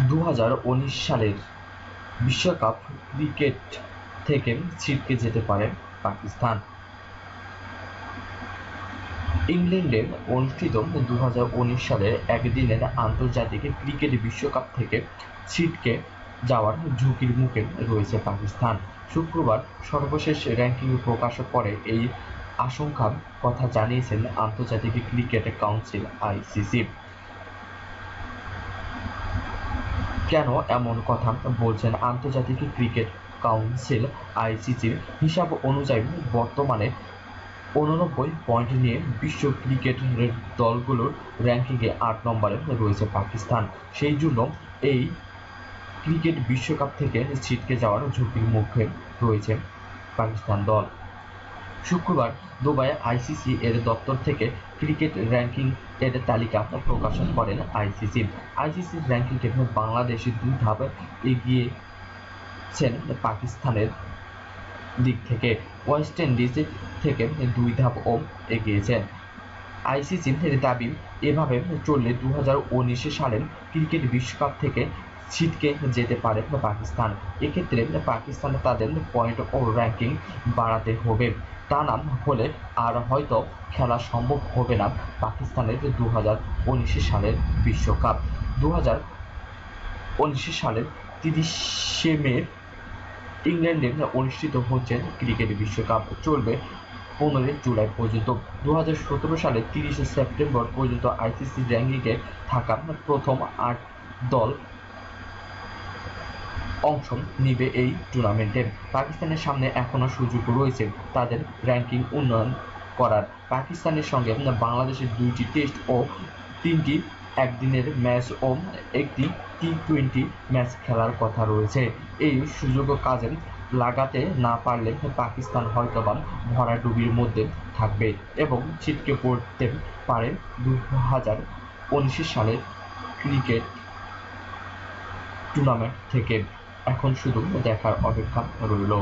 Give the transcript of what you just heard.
2019 সালের বিশ্বকাপ ক্রিকেট থেকে ছিটকে যেতে পারে পাকিস্তান। ইংল্যান্ডে অনুষ্ঠিত 2019 সালের একদিনের আন্তর্জাতিক ক্রিকেট বিশ্বকাপ থেকে ছিটকে যাওয়ার ঝুঁকির মুখে রয়েছে পাকিস্তান। শুক্রবার সর্বশেষ র্যাঙ্কিং প্রকাশের পরে এই আশঙ্কার কথা জানিয়েছেন আন্তর্জাতিক ক্রিকেট কাউন্সিল (আইসিসি). কেন এমন কথা বলছেন আন্তর্জাতিক ক্রিকেট কাউন্সিল (আইসিসির হিসাব অনুযায়ী বর্তমানে 89 পয়েন্ট নিয়ে বিশ্ব ক্রিকেটের দলগুলোর র্যাঙ্কিংয়ে 8 নম্বরে রয়েছে পাকিস্তান। সেই জন্য এই ক্রিকেট বিশ্বকাপ থেকে ছিটকে যাওয়ার ঝুঁকির মুখে রয়েছে পাকিস্তান দল। শুক্রবার দুবাইয়ে আইসিসি এর দপ্তর থেকে ক্রিকেট র্যাঙ্কিং এর তালিকা প্রকাশ করেন আইসিসি। আইসিসির র্যাঙ্কিংয়ে বাংলাদেশ 2 ধাপ এগিয়েছেন পাকিস্তানের দিক থেকে, ওয়েস্ট ইন্ডিজ থেকে 2 ধাপও এগিয়েছেন। আইসিসির দাবি, এভাবে চললে 2019 সালের ক্রিকেট বিশ্বকাপ থেকে ছিটকে যেতে পারে পাকিস্তান। এক্ষেত্রে পাকিস্তান তাদের পয়েন্ট ও র্যাঙ্কিং বাড়াতে হবে, তা না হলে আর হয়তো খেলা সম্ভব হবে না পাকিস্তানের 2019 সালের বিশ্বকাপ। 2019 সালের 30শে মে ইংল্যান্ডে অনুষ্ঠিত হচ্ছে ক্রিকেট বিশ্বকাপ, চলবে 15 জুলাই পর্যন্ত। 2017 সালের 30 সেপ্টেম্বর পর্যন্ত আইসিসি র্যাঙ্কিংয়ে থাকা প্রথম 8 দল অংশ নিবে এই টুর্নামেন্টে। পাকিস্তানের সামনে এখনও সুযোগ রয়েছে তাদের র্যাঙ্কিং উন্নয়ন করার। পাকিস্তানের সঙ্গে বাংলাদেশের 2টি টেস্ট ও 3টি একদিনের ম্যাচ ও একটি টি-20 ম্যাচ খেলার কথা রয়েছে। এই সুযোগ কাজে লাগাতে না পারলে পাকিস্তান হয়তোবা ভরাডুবির মধ্যে থাকবে এবং ছিটকে পড়তে পারে 2019 সালের ক্রিকেট টুর্নামেন্ট থেকে। এখন শুধু দেখার অপেক্ষা রইল।